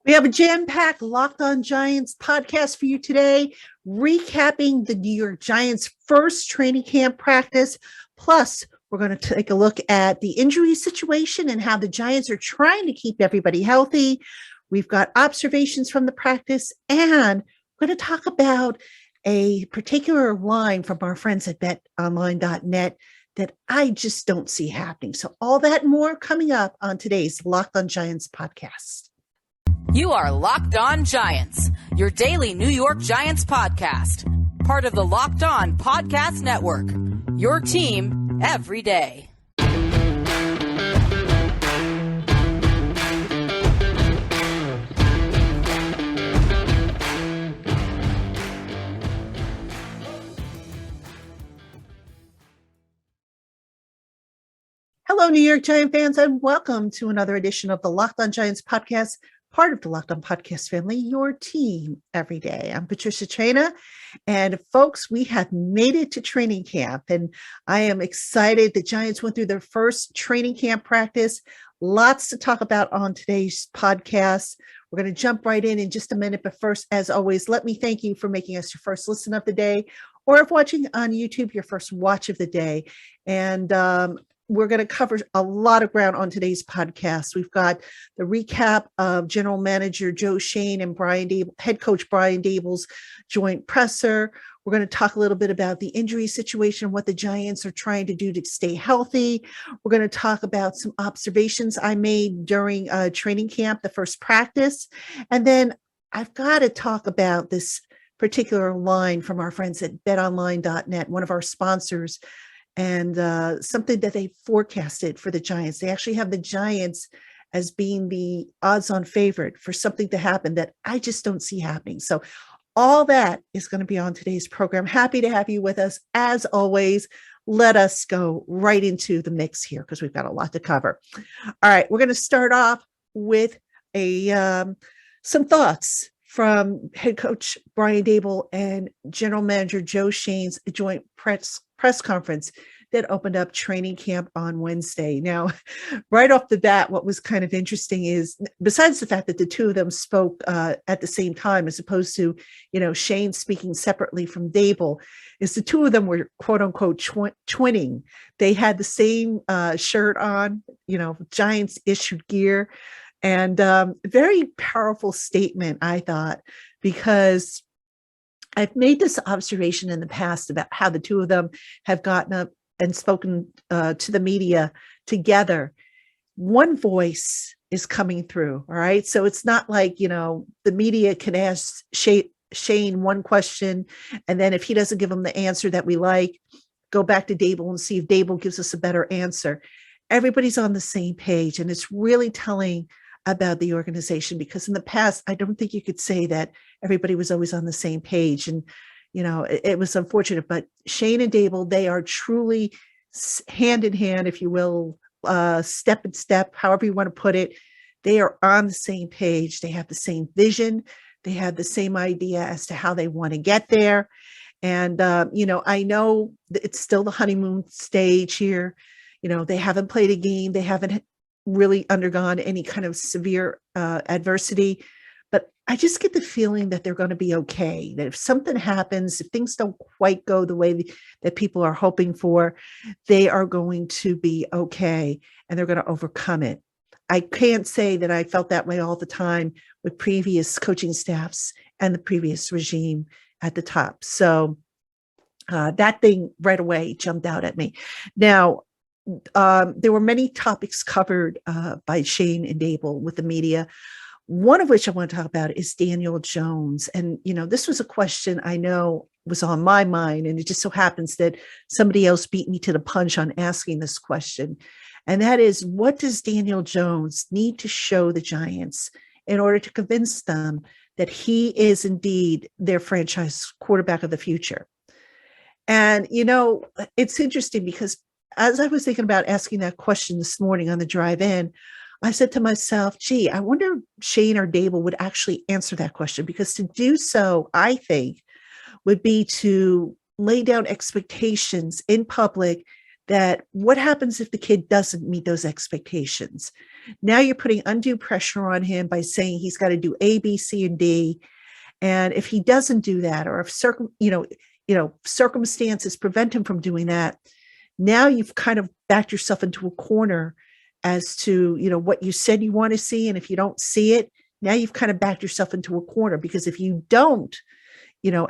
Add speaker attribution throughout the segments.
Speaker 1: We have a jam-packed LockedOn Giants podcast for you today, recapping the New York Giants' first training camp practice. Plus, we're going to take a look at the injury situation and how the Giants are trying to keep everybody healthy. We've got observations from the practice, and we're going to talk about a particular line from our friends at BetOnline.net that I just don't see happening. So all that and more coming up on today's LockedOn Giants podcast.
Speaker 2: You are Locked On Giants, your daily New York Giants podcast. Part of the Locked On Podcast Network, your team every day.
Speaker 1: Hello, New York Giant fans, and welcome to another edition of the Locked On Giants podcast, part of the Locked On Podcast family, your team every day. I'm Patricia, and folks, we have made it to training camp, and I am excited. The Giants went through their first training camp practice. Lots to talk about on today's podcast. We're going to jump right in just a minute, but first, as always, let me thank you for making us your first listen of the day, or if watching on YouTube, your first watch of the day. And we're going to cover a lot of ground on today's podcast. We've got the recap of General Manager Joe Schoen and head coach Brian Daboll's joint presser. We're going to talk a little bit about the injury situation, what the Giants are trying to do to stay healthy. We're going to talk about some observations I made during training camp, the first practice. And then I've got to talk about this particular line from our friends at BetOnline.net, one of our sponsors, and something that they forecasted for the Giants. They actually have the Giants as being the odds-on favorite for something to happen that I just don't see happening. So all that is going to be on today's program. Happy to have you with us. As always, let us go right into the mix here because we've got a lot to cover. All right, we're going to start off with some thoughts from head coach Brian Daboll and general manager Joe Schoen's joint press conference that opened up training camp on Wednesday. Now, right off the bat, what was kind of interesting is, besides the fact that the two of them spoke at the same time, as opposed to, Schoen speaking separately from Daboll, is the two of them were quote unquote twinning. They had the same shirt on, Giants issued gear. And very powerful statement, I thought, because I've made this observation in the past about how the two of them have gotten up and spoken to the media together. One voice is coming through, all right? So it's not like, the media can ask Schoen one question, and then if he doesn't give them the answer that we like, go back to Daboll and see if Daboll gives us a better answer. Everybody's on the same page, and it's really telling about the organization, because in the past, I don't think you could say that everybody was always on the same page. And, it was unfortunate, but Schoen and Daboll, they are truly hand in hand, if you will, step in step, however you want to put it. They are on the same page. They have the same vision. They have the same idea as to how they want to get there. And, I know it's still the honeymoon stage here. They haven't played a game. They haven't really undergone any kind of severe adversity, but I just get the feeling that they're going to be okay, that if something happens, if things don't quite go the way that people are hoping for, they are going to be okay and they're going to overcome it. I can't say that I felt that way all the time with previous coaching staffs and the previous regime at the top. So that thing right away jumped out at me. Now, there were many topics covered by Schoen and Daboll with the media. One of which I want to talk about is Daniel Jones. And, this was a question I know was on my mind, and it just so happens that somebody else beat me to the punch on asking this question. And that is, what does Daniel Jones need to show the Giants in order to convince them that he is indeed their franchise quarterback of the future? And, it's interesting because as I was thinking about asking that question this morning on the drive in, I said to myself, gee, I wonder if Schoen or Daboll would actually answer that question, because to do so, I think, would be to lay down expectations in public that what happens if the kid doesn't meet those expectations? Now you're putting undue pressure on him by saying he's got to do A, B, C, and D. And if he doesn't do that, or if circumstances prevent him from doing that, now you've kind of backed yourself into a corner as to, what you said you want to see. And if you don't see it, now you've kind of backed yourself into a corner, because if you don't,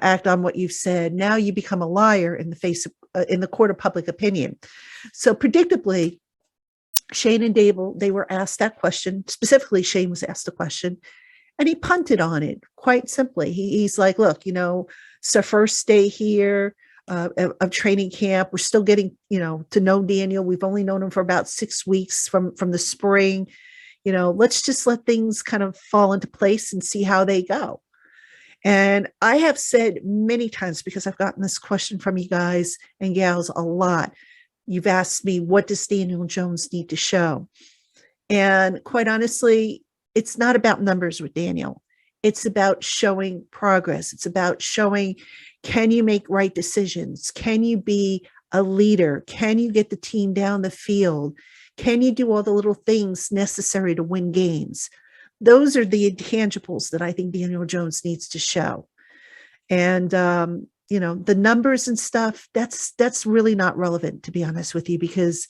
Speaker 1: act on what you've said, now you become a liar in the face of, in the court of public opinion. So predictably, Shane and Dable, they were asked that question. Specifically, Shane was asked the question, and he punted on it quite simply. He's like, look, it's our first day here of training camp. We're still getting, to know Daniel. We've only known him for about 6 weeks from the spring. Let's just let things kind of fall into place and see how they go. And I have said many times, because I've gotten this question from you guys and gals a lot. You've asked me, what does Daniel Jones need to show? And quite honestly, it's not about numbers with Daniel. It's about showing progress. It's about showing, can you make right decisions? Can you be a leader? Can you get the team down the field? Can you do all the little things necessary to win games? Those are the intangibles that I think Daniel Jones needs to show. And, the numbers and stuff, that's really not relevant, to be honest with you, because,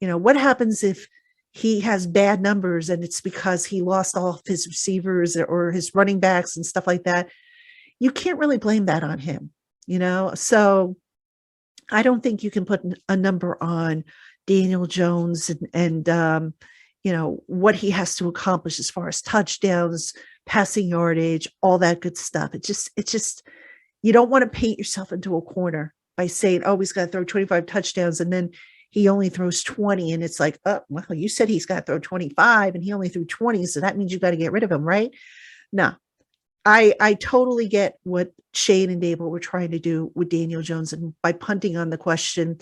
Speaker 1: what happens if he has bad numbers and it's because he lost all of his receivers or his running backs and stuff like that? You can't really blame that on him, So I don't think you can put a number on Daniel Jones and what he has to accomplish as far as touchdowns, passing yardage, all that good stuff. It's just, you don't want to paint yourself into a corner by saying, oh, he's got to throw 25 touchdowns, and then he only throws 20. And it's like, oh, well, you said he's got to throw 25 and he only threw 20. So that means you got to get rid of him, right? No, I totally get what Shane and Dable were trying to do with Daniel Jones, and by punting on the question,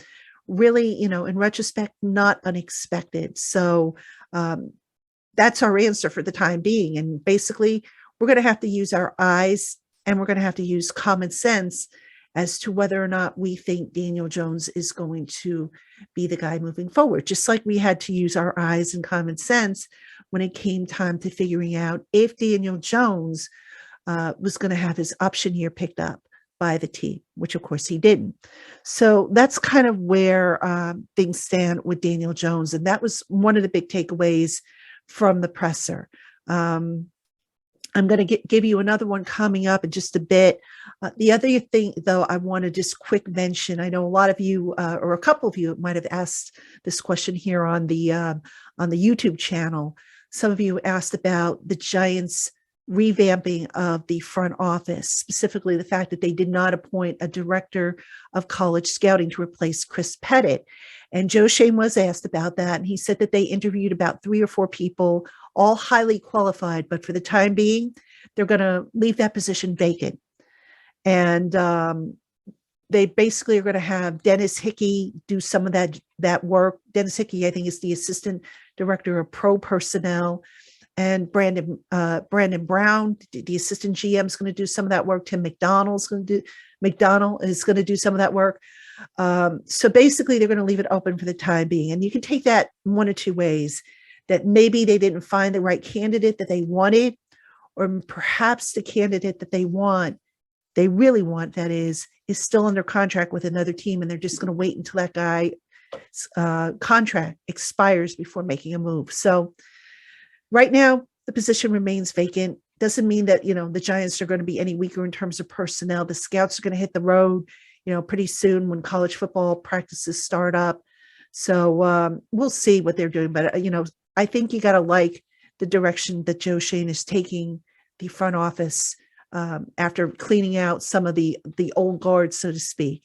Speaker 1: really, in retrospect, not unexpected. So that's our answer for the time being. And basically, we're going to have to use our eyes, and we're going to have to use common sense as to whether or not we think Daniel Jones is going to be the guy moving forward. Just like we had to use our eyes and common sense when it came time to figuring out if Daniel Jones was going to have his option year picked up by the team, which of course he didn't. So that's kind of where things stand with Daniel Jones. And that was one of the big takeaways from the presser. I'm going to give you another one coming up in just a bit. The other thing, though, I want to just quick mention, I know a lot of you, or a couple of you might have asked this question here on the YouTube channel. Some of you asked about the Giants revamping of the front office, specifically the fact that they did not appoint a director of college scouting to replace Chris Pettit. And Joe Shane was asked about that, and he said that they interviewed about 3 or 4 people, all highly qualified, but for the time being, they're going to leave that position vacant. And they basically are going to have Dennis Hickey do some of that work. Dennis Hickey, I think, is the assistant director of pro personnel. And Brandon Brown, the assistant GM, is going to do some of that work. Tim McDonald is going to do some of that work. So basically, they're going to leave it open for the time being. And you can take that one or two ways, that maybe they didn't find the right candidate that they wanted, or perhaps the candidate that they really want, that is still under contract with another team, and they're just going to wait until that guy's contract expires before making a move. So right now, the position remains vacant. Doesn't mean that, the Giants are going to be any weaker in terms of personnel. The scouts are going to hit the road, pretty soon when college football practices start up. So we'll see what they're doing. But, I think you got to like the direction that Joe Shane is taking the front office after cleaning out some of the old guard, so to speak,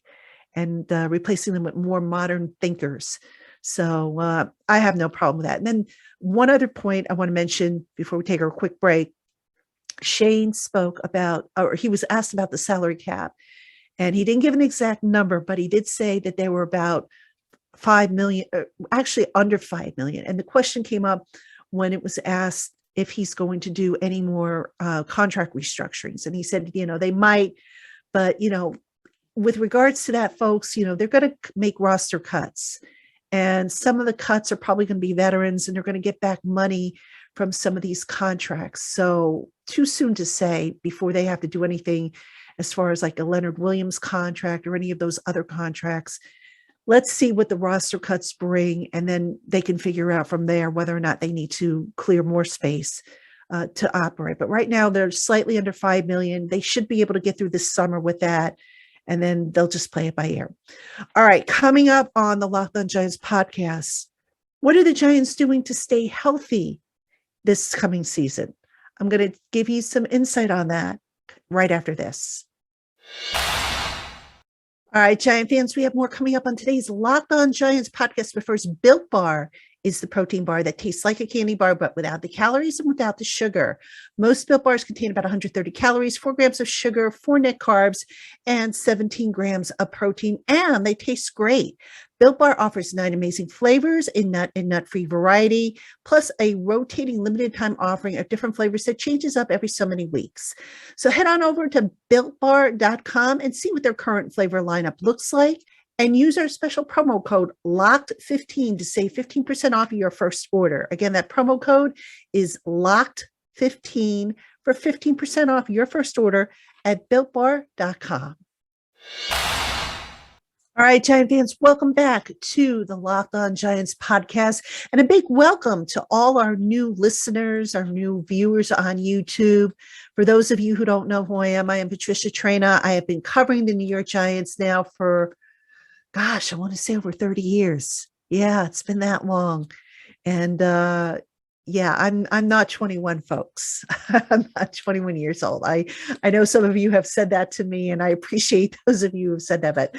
Speaker 1: and replacing them with more modern thinkers. So I have no problem with that. And then one other point I want to mention before we take our quick break, Shane spoke about, or he was asked about the salary cap, and he didn't give an exact number, but he did say that there were about 5 million, actually under 5 million. And the question came up when it was asked if he's going to do any more contract restructurings. And he said, they might, but, with regards to that, folks, they're going to make roster cuts. And some of the cuts are probably going to be veterans, and they're going to get back money from some of these contracts. So too soon to say before they have to do anything as far as like a Leonard Williams contract or any of those other contracts. Let's see what the roster cuts bring, and then they can figure out from there whether or not they need to clear more space to operate. But right now they're slightly under 5 million. They should be able to get through this summer with that, and then they'll just play it by ear. All right, coming up on the LockedOn Giants podcast, what are the Giants doing to stay healthy this coming season? I'm going to give you some insight on that right after this. All right, Giant fans, we have more coming up on today's LockedOn Giants podcast. But first, Built Bar is the protein bar that tastes like a candy bar, but without the calories and without the sugar. Most Built Bars contain about 130 calories, 4 grams of sugar, 4 net carbs, and 17 grams of protein, and they taste great. Built Bar offers 9 amazing flavors in nut and nut-free variety, plus a rotating limited time offering of different flavors that changes up every so many weeks. So head on over to BuiltBar.com and see what their current flavor lineup looks like, and use our special promo code LOCKED15 to save 15% off your first order. Again, that promo code is LOCKED15 for 15% off your first order at BuiltBar.com. All right, Giant fans, welcome back to the LockedOn Giants podcast, and a big welcome to all our new listeners, our new viewers on YouTube. For those of you who don't know who I am Patricia Traina. I have been covering the New York Giants now for, I want to say over 30 years. Yeah, it's been that long. And I'm not 21, folks. I'm not 21 years old. I know some of you have said that to me, and I appreciate those of you who have said that, but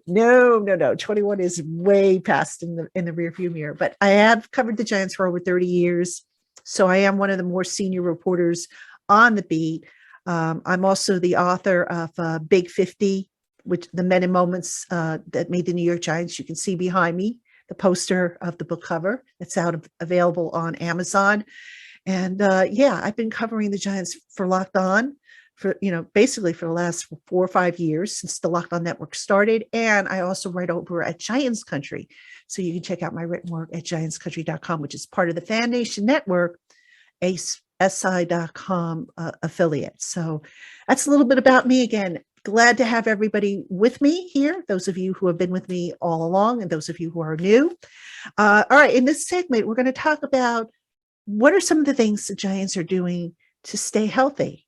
Speaker 1: no. 21 is way past in the rearview mirror. But I have covered the Giants for over 30 years. So I am one of the more senior reporters on the beat. I'm also the author of Big 50, which the men and moments that made the New York Giants. You can see behind me the poster of the book cover. It's available on Amazon. And I've been covering the Giants for Locked On for, basically for the last 4 or 5 years since the Locked On Network started. And I also write over at Giants Country. So you can check out my written work at giantscountry.com, which is part of the Fan Nation Network, a SI.com affiliate. So that's a little bit about me. Again, glad to have everybody with me here, those of you who have been with me all along and those of you who are new. All right, in this segment, we're going to talk about what are some of the things the Giants are doing to stay healthy.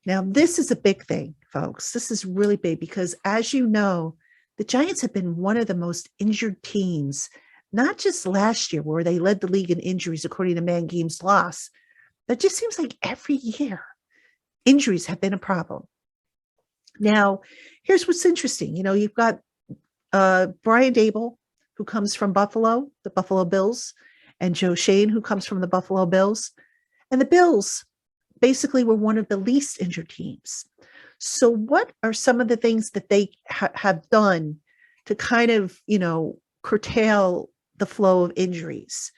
Speaker 1: Now, this is a big thing, folks. This is really big because, as you know, the Giants have been one of the most injured teams, not just last year where they led the league in injuries according to Man Games Loss. That just seems like every year injuries have been a problem. Now, here's what's interesting. You've got Brian Dable, who comes from Buffalo, the Buffalo Bills, and Joe Shane, who comes from the Buffalo Bills. And the Bills basically were one of the least injured teams. So what are some of the things that they have done to kind of, curtail the flow of injuries?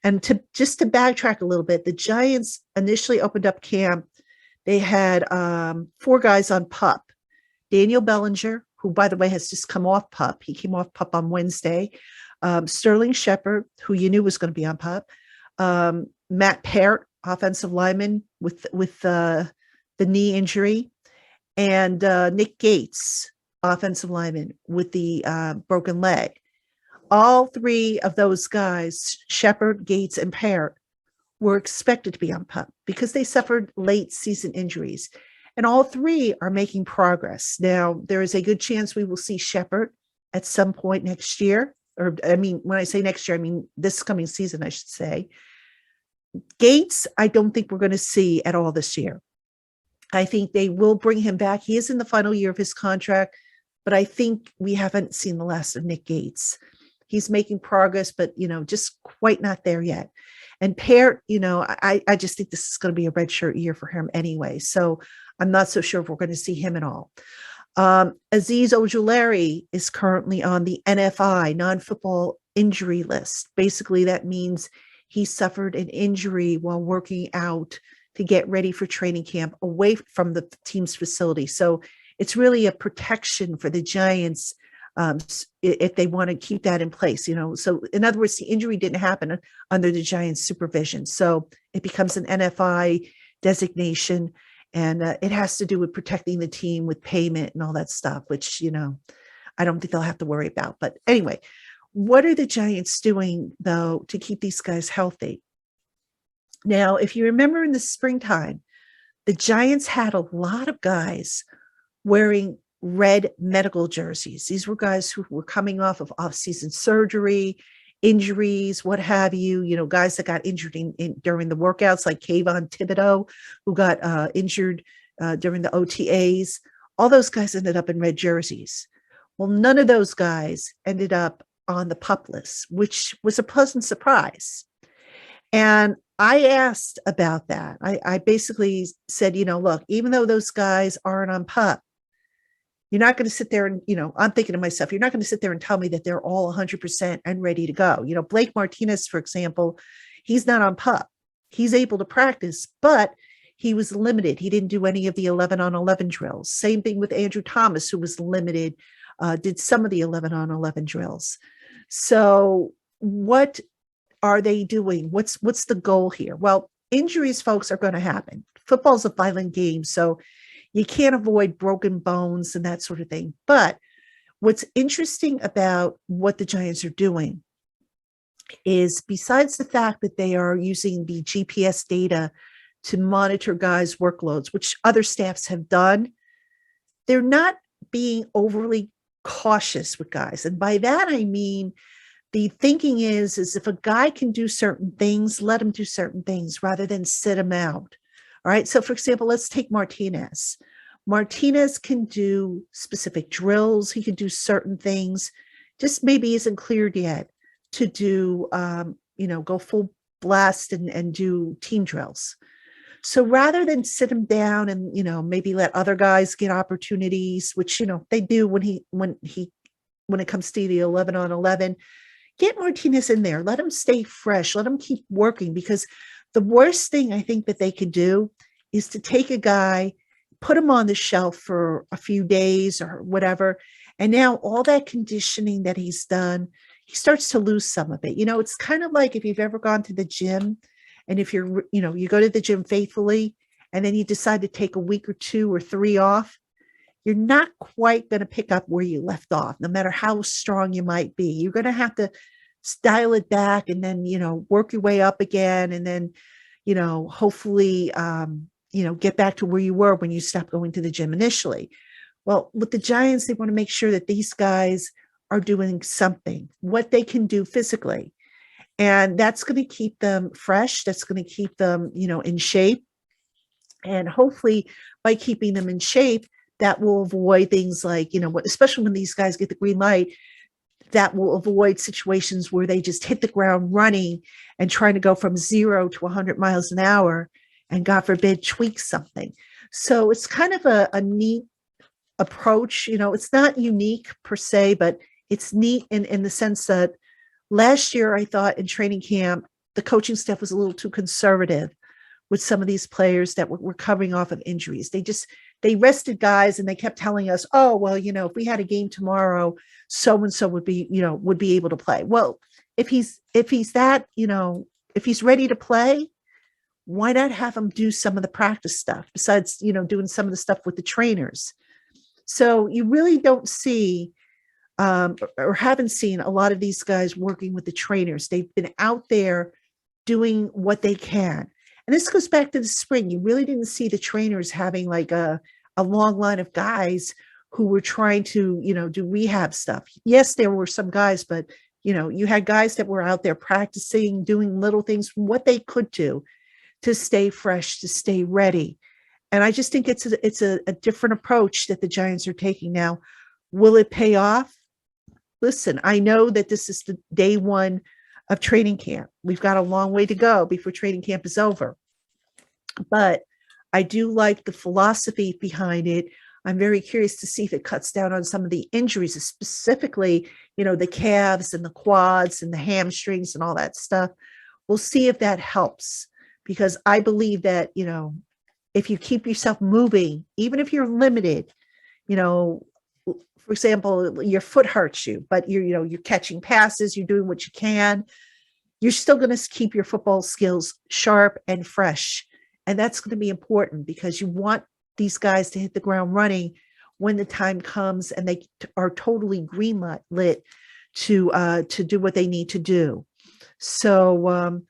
Speaker 1: And to backtrack a little bit, the Giants initially opened up camp. They had 4 guys on PUP. Daniel Bellinger, who, by the way, has just come off PUP. He came off PUP on Wednesday. Sterling Shepard, who you knew was going to be on PUP. Matt Peart, offensive lineman with the knee injury. And Nick Gates, offensive lineman with the broken leg. All 3 of those guys, Shepard, Gates, and Peart, were expected to be on PUP because they suffered late season injuries. And all 3 are making progress. Now, there is a good chance we will see Shepard at some point next year. Or, when I say next year, I mean this coming season, I should say. Gates, I don't think we're going to see at all this year. I think they will bring him back. He is in the final year of his contract, but I think we haven't seen the last of Nick Gates. He's making progress, but, just quite not there yet. And Peart, I just think this is going to be a redshirt year for him anyway. So I'm not so sure if we're going to see him at all. Aziz Ogilari is currently on the NFI, non-football injury list. Basically, that means he suffered an injury while working out to get ready for training camp away from the team's facility. So it's really a protection for the Giants if they want to keep that in place, So in other words, the injury didn't happen under the Giants' supervision. So it becomes an NFI designation, and it has to do with protecting the team with payment and all that stuff, which, I don't think they'll have to worry about. But anyway, what are the Giants doing, though, to keep these guys healthy? Now, if you remember in the springtime, the Giants had a lot of guys wearing red medical jerseys. These were guys who were coming off of off-season surgery, injuries, what have you, guys that got injured during the workouts, like Kayvon Thibodeau, who got injured during the OTAs. All those guys ended up in red jerseys. Well, none of those guys ended up on the PUP list, which was a pleasant surprise. And I asked about that. I basically said, look, even though those guys aren't on PUP, you're not going to sit there and, I'm thinking to myself, you're not going to sit there and tell me that they're all 100% and ready to go. Blake Martinez, for example, he's not on PUP. He's able to practice, but he was limited. He didn't do any of the 11-on-11 drills. Same thing with Andrew Thomas, who was limited, did some of the 11-on-11 drills. So what are they doing? What's the goal here? Well, injuries, folks, are going to happen. Football's a violent game, so you can't avoid broken bones and that sort of thing. But what's interesting about what the Giants are doing is, besides the fact that they are using the GPS data to monitor guys' workloads, which other staffs have done, they're not being overly cautious with guys. And by that, I mean, the thinking is if a guy can do certain things, let him do certain things rather than sit him out. All right. So, for example, let's take Martinez. Martinez can do specific drills. He can do certain things, just maybe isn't cleared yet to do, go full blast and do team drills. So rather than sit him down and, maybe let other guys get opportunities, which, they do when it comes to the 11-on-11, get Martinez in there. Let him stay fresh. Let him keep working, because the worst thing I think that they could do is to take a guy, put him on the shelf for a few days or whatever, and now all that conditioning that he's done, he starts to lose some of it. It's kind of like if you've ever gone to the gym, and if you're, you go to the gym faithfully, and then you decide to take a week or 2 or 3 off, you're not quite going to pick up where you left off, no matter how strong you might be. You're going to have to dial it back and then, work your way up again. And then, hopefully, get back to where you were when you stopped going to the gym initially. Well, with the Giants, they want to make sure that these guys are doing something, what they can do physically. And that's going to keep them fresh. That's going to keep them, in shape. And hopefully by keeping them in shape, that will avoid things like, especially when these guys get the green light, that will avoid situations where they just hit the ground running and trying to go from 0 to 100 miles an hour and, God forbid, tweak something. So it's kind of a neat approach. It's not unique per se, but it's neat in the sense that last year, I thought in training camp, the coaching staff was a little too conservative with some of these players that were coming off of injuries. They rested guys and they kept telling us, oh, well, if we had a game tomorrow, so-and-so would be able to play. Well, if he's that, if he's ready to play, why not have him do some of the practice stuff besides, doing some of the stuff with the trainers? So you really don't see or haven't seen a lot of these guys working with the trainers. They've been out there doing what they can. And this goes back to the spring. You really didn't see the trainers having like a long line of guys who were trying to, do rehab stuff. Yes, there were some guys, but, you had guys that were out there practicing, doing little things, what they could do to stay fresh, to stay ready. And I just think it's a different approach that the Giants are taking now. Will it pay off? Listen, I know that this is the day 1 of training camp. We've got a long way to go before training camp is over. But I do like the philosophy behind it. I'm very curious to see if it cuts down on some of the injuries, specifically, the calves and the quads and the hamstrings and all that stuff. We'll see if that helps, because I believe that, if you keep yourself moving, even if you're limited, you know, for example, your foot hurts you, but you're catching passes, you're doing what you can. You're still going to keep your football skills sharp and fresh. And that's going to be important because you want these guys to hit the ground running when the time comes and they are totally green lit to do what they need to do. So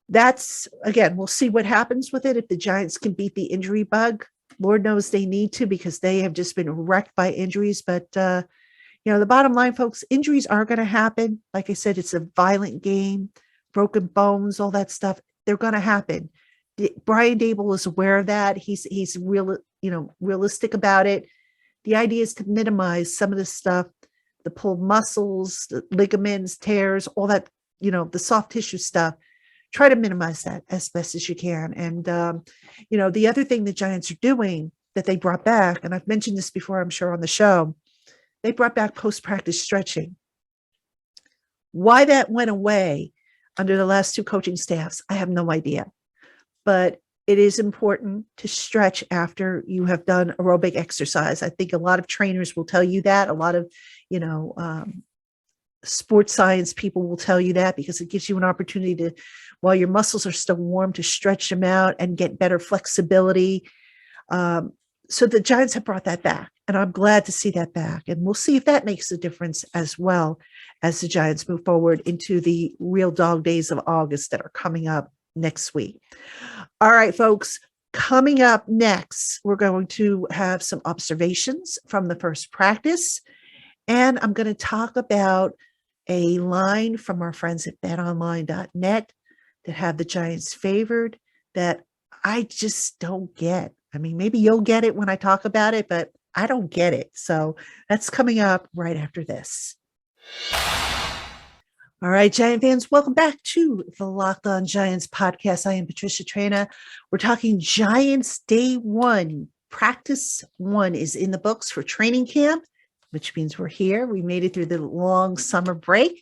Speaker 1: that's, again, we'll see what happens with it. If the Giants can beat the injury bug, Lord knows they need to, because they have just been wrecked by injuries. But, the bottom line, folks, injuries are going to happen. Like I said, it's a violent game, broken bones, all that stuff. They're going to happen. Brian Dable is aware of that. He's realistic about it. The idea is to minimize some of the stuff, the pulled muscles, the ligaments, tears, all that, the soft tissue stuff. Try to minimize that as best as you can. And, the other thing the Giants are doing that they brought back, and I've mentioned this before, I'm sure, on the show, they brought back post-practice stretching. Why that went away under the last two coaching staffs, I have no idea. But it is important to stretch after you have done aerobic exercise. I think a lot of trainers will tell you that. A lot of, sports science people will tell you that, because it gives you an opportunity to, while your muscles are still warm, to stretch them out and get better flexibility. So the Giants have brought that back, and I'm glad to see that back. And we'll see if that makes a difference as well as the Giants move forward into the real dog days of August that are coming up next week. All right, folks, coming up next, we're going to have some observations from the first practice. And I'm going to talk about a line from our friends at BetOnline.net that have the Giants favored that I just don't get. I mean, maybe you'll get it when I talk about it, but I don't get it. So that's coming up right after this. All right, Giant fans, welcome back to the LockedOn Giants podcast. I am Patricia Traina. We're talking Giants Day 1. Practice 1 is in the books for training camp, which means we're here. We made it through the long summer break.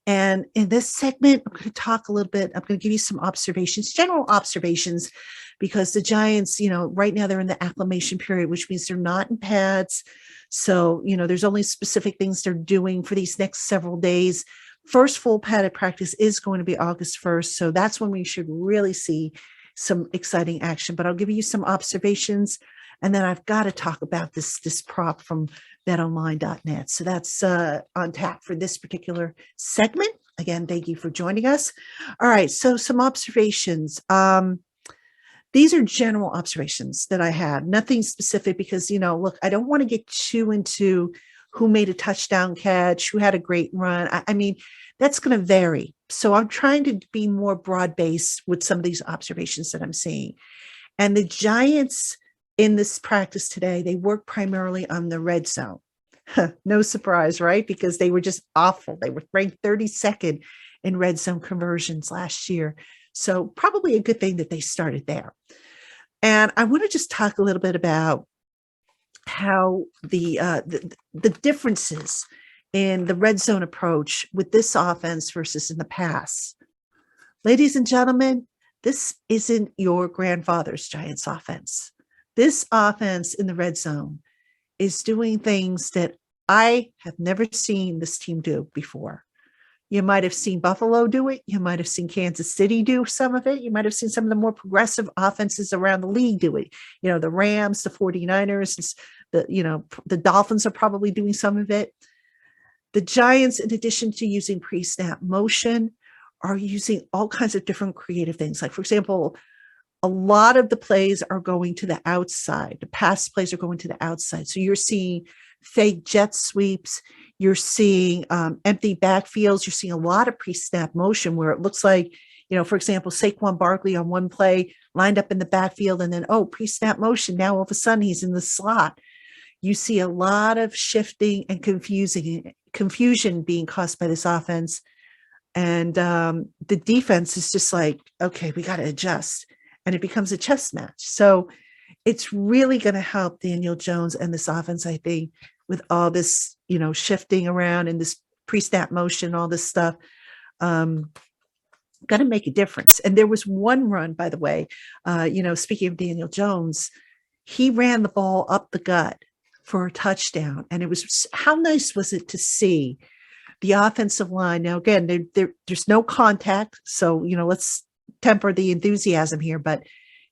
Speaker 1: And in this segment, I'm going to talk a little bit. I'm going to give you some observations, general observations, because the Giants, right now they're in the acclimation period, which means they're not in pads. So, there's only specific things they're doing for these next several days. First full padded practice is going to be August 1st. So that's when we should really see some exciting action. But I'll give you some observations. And then I've got to talk about this prop from betonline.net. So that's on tap for this particular segment. Again, thank you for joining us. All right. So some observations. These are general observations that I have, nothing specific, because, look, I don't want to get too into who made a touchdown catch, who had a great run. I mean, that's going to vary. So I'm trying to be more broad-based with some of these observations that I'm seeing. And the Giants in this practice today, they work primarily on the red zone. No surprise, right? Because they were just awful. They were ranked 32nd in red zone conversions last year. So probably a good thing that they started there. And I want to just talk a little bit about how the differences in the red zone approach with this offense versus in the past. Ladies and gentlemen, this isn't your grandfather's Giants offense. This offense in the red zone is doing things that I have never seen this team do before. You might have seen Buffalo do it. You might have seen Kansas City do some of it. You might have seen some of the more progressive offenses around the league do it. The Rams, the 49ers, the Dolphins are probably doing some of it. The Giants, in addition to using pre-snap motion, are using all kinds of different creative things. Like, for example, a lot of the plays are going to the outside. The pass plays are going to the outside. So you're seeing fake jet sweeps. You're seeing empty backfields. You're seeing a lot of pre-snap motion where it looks like, for example, Saquon Barkley on one play lined up in the backfield, and then, pre-snap motion. Now all of a sudden he's in the slot. You see a lot of shifting and confusion being caused by this offense. And the defense is just like, okay, we got to adjust. And it becomes a chess match. So it's really going to help Daniel Jones and this offense, I think, with all this, shifting around and this pre-snap motion, all this stuff, going to make a difference. And there was one run, by the way, speaking of Daniel Jones, he ran the ball up the gut for a touchdown. And it was, how nice was it to see the offensive line? Now, again, there's no contact. So, let's temper the enthusiasm here, but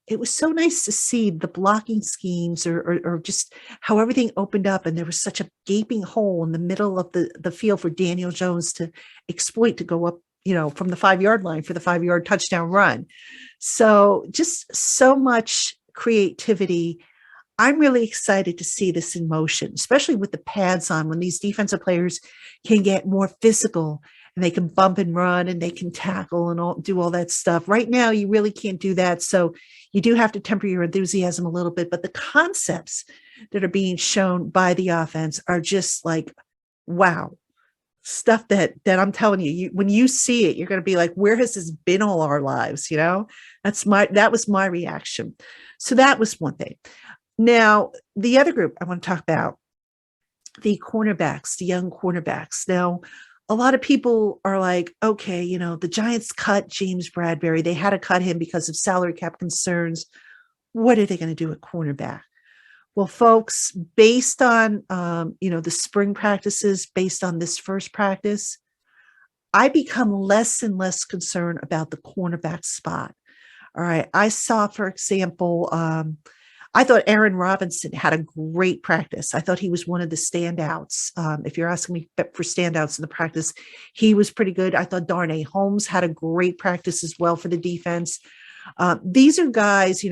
Speaker 1: it was so nice to see the blocking schemes or just how everything opened up. And there was such a gaping hole in the middle of the field for Daniel Jones to exploit, to go up, from the 5-yard line for the 5-yard touchdown run. So just so much creativity. I'm really excited to see this in motion, especially with the pads on, when these defensive players can get more physical and they can bump and run and they can tackle and do all that stuff. Right now, you really can't do that. So you do have to temper your enthusiasm a little bit, but the concepts that are being shown by the offense are just like, wow, stuff that I'm telling you, when you see it, you're going to be like, where has this been all our lives? That was my reaction. So that was one thing. Now, the other group I want to talk about, the cornerbacks, the young cornerbacks. Now, a lot of people are like, okay, the Giants cut James Bradbury. They had to cut him because of salary cap concerns. What are they going to do at cornerback? Well, folks, based on, the spring practices, based on this first practice, I become less and less concerned about the cornerback spot. All right. I saw, for example, I thought Aaron Robinson had a great practice. I thought he was one of the standouts. If you're asking me for standouts in the practice, he was pretty good. I thought Darnay Holmes had a great practice as well for the defense. These are guys,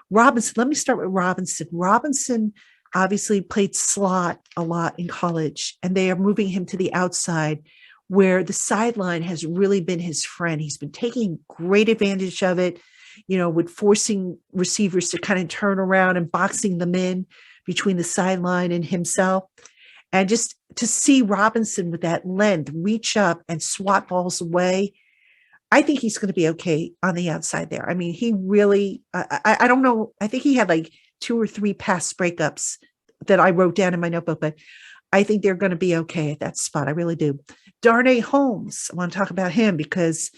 Speaker 1: Robinson. Let me start with Robinson. Robinson obviously played slot a lot in college, and they are moving him to the outside, where the sideline has really been his friend. He's been taking great advantage of it, with forcing receivers to kind of turn around and boxing them in between the sideline and himself. And just to see Robinson with that length reach up and swat balls away, I think he's going to be okay on the outside there. I mean, he really, I don't know. I think he had like 2 or 3 pass breakups that I wrote down in my notebook, but I think they're going to be okay at that spot. I really do. Darnay Holmes, I want to talk about him because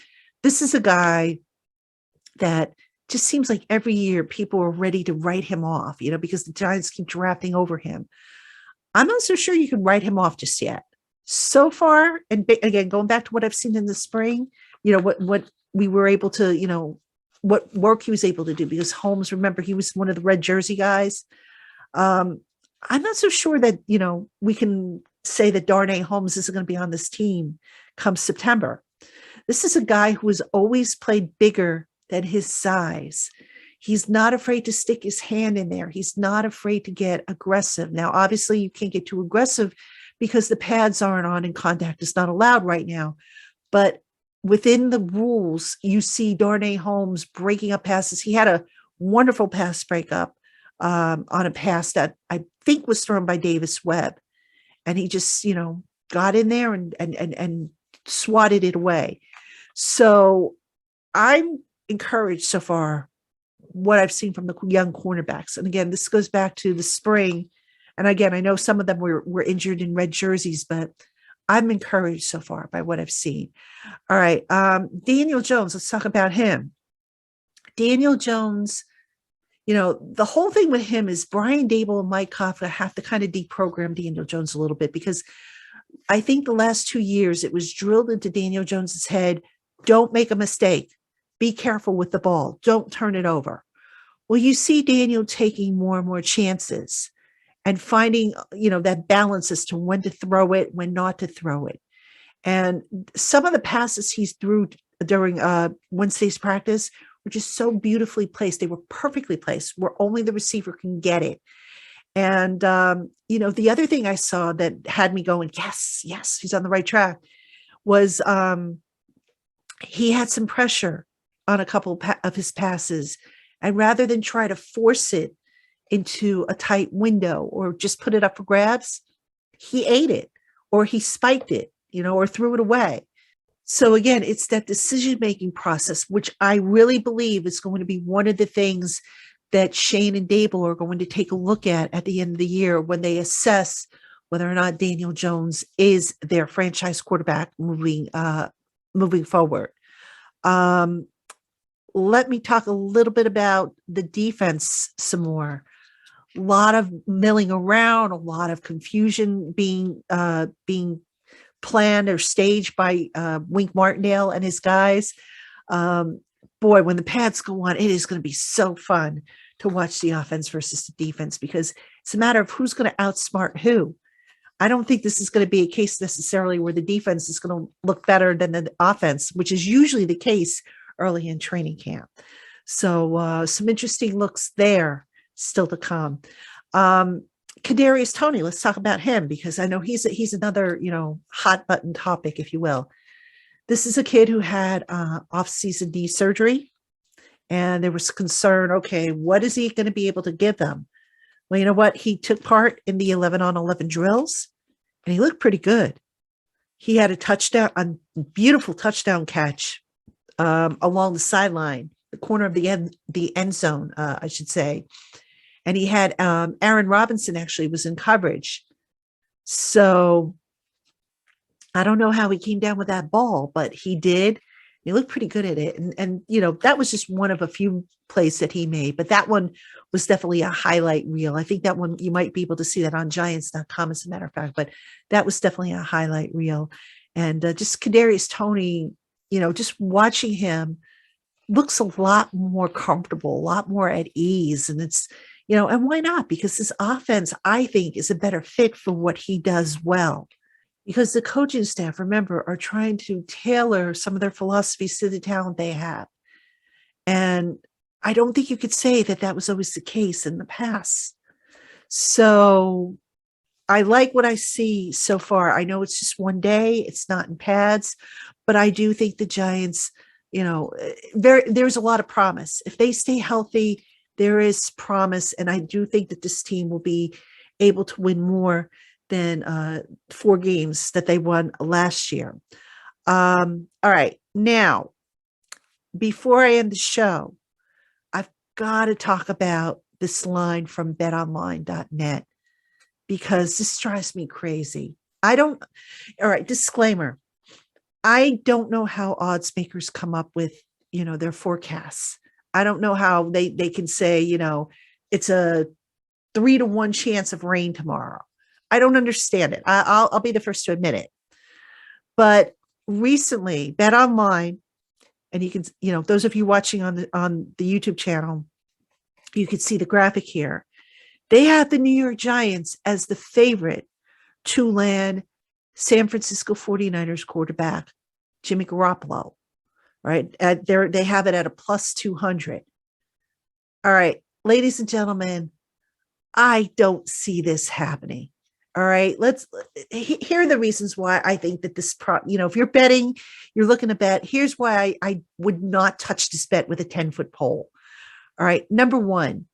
Speaker 1: this is a guy that just seems like every year people are ready to write him off, because the Giants keep drafting over him. I'm not so sure you can write him off just yet. So far, and again, going back to what I've seen in the spring, what we were able to, what work he was able to do, because Holmes, remember, he was one of the red jersey guys. I'm not so sure that, we can say that Darnay Holmes isn't going to be on this team come September. This is a guy who has always played bigger than his size. He's not afraid to stick his hand in there. He's not afraid to get aggressive. Now, obviously, you can't get too aggressive because the pads aren't on and contact is not allowed right now. But within the rules, you see Darnay Holmes breaking up passes. He had a wonderful pass breakup on a pass that I think was thrown by Davis Webb. And he just, got in there and swatted it away. So I'm encouraged so far what I've seen from the young cornerbacks. And again, this goes back to the spring. And again, I know some of them were injured in red jerseys, but I'm encouraged so far by what I've seen. All right. Daniel Jones, let's talk about him. Daniel Jones, the whole thing with him is Brian Dable and Mike Kafka have to kind of deprogram Daniel Jones a little bit, because I think the last 2 years it was drilled into Daniel Jones's head, don't make a mistake. Be careful with the ball. Don't turn it over. Well, you see Daniel taking more and more chances and finding, that balance as to when to throw it, when not to throw it. And some of the passes he's threw during Wednesday's practice were just so beautifully placed. They were perfectly placed where only the receiver can get it. And, the other thing I saw that had me going, yes, he's on the right track, was he had some pressure on a couple of his passes. And rather than try to force it into a tight window or just put it up for grabs, he ate it or he spiked it, or threw it away. So again, it's that decision-making process, which I really believe is going to be one of the things that Shane and Dable are going to take a look at the end of the year when they assess whether or not Daniel Jones is their franchise quarterback moving forward. Let me talk a little bit about the defense some more. A lot of milling around, a lot of confusion being planned or staged by Wink Martindale and his guys. Boy, when the pads go on, it is going to be so fun to watch the offense versus the defense, because it's a matter of who's going to outsmart who. I don't think this is going to be a case necessarily where the defense is going to look better than the offense, which is usually the case early in training camp. So some interesting looks there still to come. Cadarius Tony, let's talk about him, because I know he's another, hot button topic, if you will. This is a kid who had off-season knee surgery, and there was concern, okay, what is he going to be able to give them? Well, you know what? He took part in the 11-on-11 drills, and he looked pretty good. He had a beautiful touchdown catch along the sideline, the corner of the end zone, I should say. And he had Aaron Robinson actually was in coverage. So I don't know how he came down with that ball, but he did. He looked pretty good at it. And that was just one of a few plays that he made, but that one was definitely a highlight reel. I think that one, you might be able to see that on Giants.com, as a matter of fact, but that was definitely a highlight reel. And just Cadarius Tony, just watching him looks a lot more comfortable, a lot more at ease. And it's, and why not? Because this offense, I think, is a better fit for what he does well. Because the coaching staff, remember, are trying to tailor some of their philosophies to the talent they have. And I don't think you could say that was always the case in the past. So I like what I see so far. I know it's just one day, it's not in pads, but I do think the Giants, there's a lot of promise. If they stay healthy, there is promise. And I do think that this team will be able to win more than 4 games that they won last year. All right. Now, before I end the show, I've got to talk about this line from betonline.net, because this drives me crazy. All right, disclaimer. I don't know how odds makers come up with, their forecasts. I don't know how they can say, it's a 3-to-1 chance of rain tomorrow. I don't understand it. I'll be the first to admit it. But recently, BetOnline, and you can, those of you watching on the YouTube channel, you can see the graphic here. They have the New York Giants as the favorite to land San Francisco 49ers quarterback Jimmy Garoppolo. Right? They have it at a plus 200. All right, ladies and gentlemen, I don't see this happening. All right, here are the reasons why I think that this, if you're betting, you're looking to bet, here's why I would not touch this bet with a 10-foot pole. All right, number one,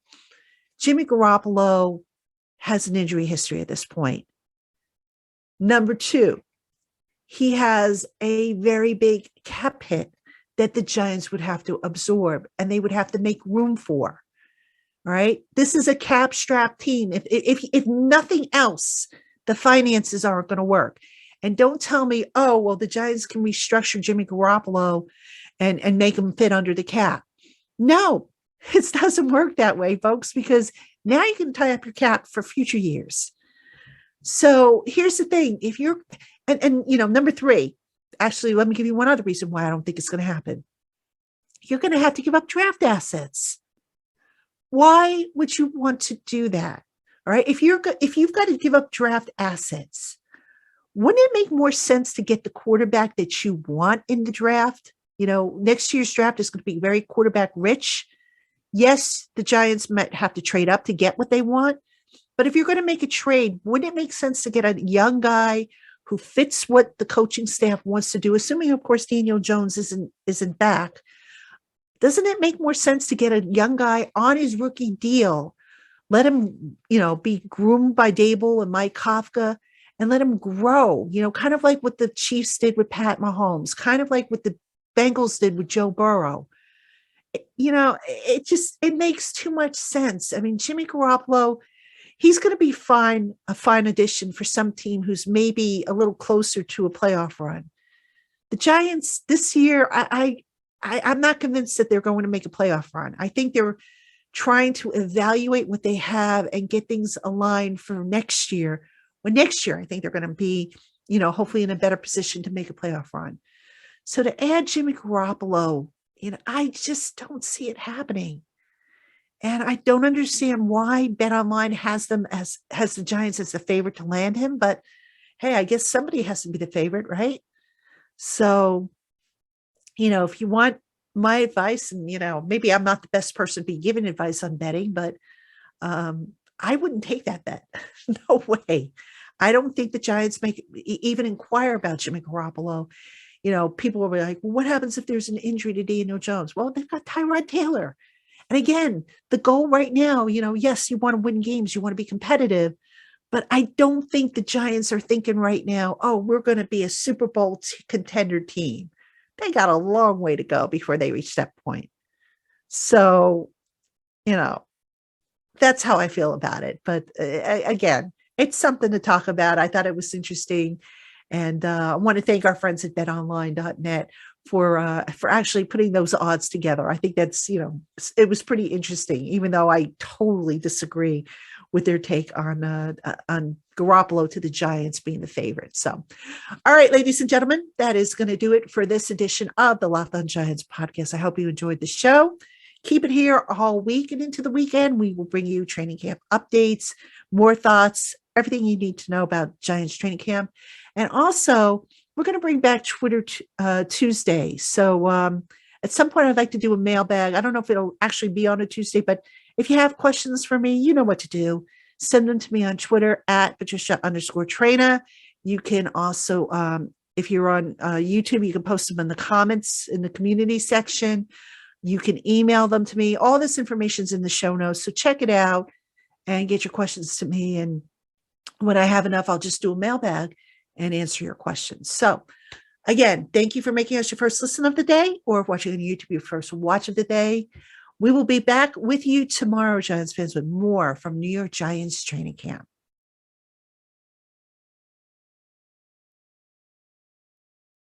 Speaker 1: Jimmy Garoppolo has an injury history at this point. Number two, he has a very big cap hit that the Giants would have to absorb, and they would have to make room for. All right. This is a cap strap team. If nothing else, the finances aren't going to work. And don't tell me, oh, well, the Giants can restructure Jimmy Garoppolo and make him fit under the cap. No, it doesn't work that way, folks, because now you can tie up your cap for future years. So here's the thing. If you're, and number three, actually, let me give you one other reason why I don't think it's going to happen. You're going to have to give up draft assets. Why would you want to do that? All right. If you've got to give up draft assets, wouldn't it make more sense to get the quarterback that you want in the draft? Next year's draft is going to be very quarterback rich. Yes, the Giants might have to trade up to get what they want. But if you're going to make a trade, wouldn't it make sense to get a young guy who fits what the coaching staff wants to do, assuming, of course, Daniel Jones isn't back? Doesn't it make more sense to get a young guy on his rookie deal, let him, be groomed by Dable and Mike Kafka, and let him grow, kind of like what the Chiefs did with Pat Mahomes, kind of like what the Bengals did with Joe Burrow? It makes too much sense. I mean, Jimmy Garoppolo, he's going to be a fine addition for some team who's maybe a little closer to a playoff run. The Giants this year, I'm not convinced that they're going to make a playoff run. I think they're trying to evaluate what they have and get things aligned for next year. Well, next year, I think they're going to be, hopefully in a better position to make a playoff run. So to add Jimmy Garoppolo, I just don't see it happening. And I don't understand why BetOnline has the Giants as the favorite to land him. But hey, I guess somebody has to be the favorite, right? So, if you want my advice, and maybe I'm not the best person to be giving advice on betting, but I wouldn't take that bet. No way. I don't think the Giants even inquire about Jimmy Garoppolo. People will be like, well, what happens if there's an injury to Daniel Jones? Well, they've got Tyrod Taylor. And again, the goal right now, yes, you want to win games, you want to be competitive, but I don't think the Giants are thinking right now, oh, we're going to be a Super Bowl contender team. They got a long way to go before they reach that point. So, that's how I feel about it. But again, it's something to talk about. I thought it was interesting. And I want to thank our friends at betonline.net for actually putting those odds together. I think that's, it was pretty interesting, even though I totally disagree with their take on Garoppolo to the Giants being the favorite. So, all right, ladies and gentlemen, that is going to do it for this edition of the LockedOn Giants podcast. I hope you enjoyed the show. Keep it here all week and into the weekend. We will bring you training camp updates, more thoughts, everything you need to know about Giants training camp. And also, we're going to bring back Twitter Tuesday. So at some point, I'd like to do a mailbag. I don't know if it'll actually be on a Tuesday, but if you have questions for me, you know what to do. Send them to me on Twitter at Patricia_Traina. You can also, if you're on YouTube, you can post them in the comments in the community section. You can email them to me. All this information is in the show notes. So check it out and get your questions to me. And when I have enough, I'll just do a mailbag and answer your questions. So again, thank you for making us your first listen of the day, or watching on YouTube your first watch of the day. We will be back with you tomorrow, Giants fans, with more from New York Giants training camp.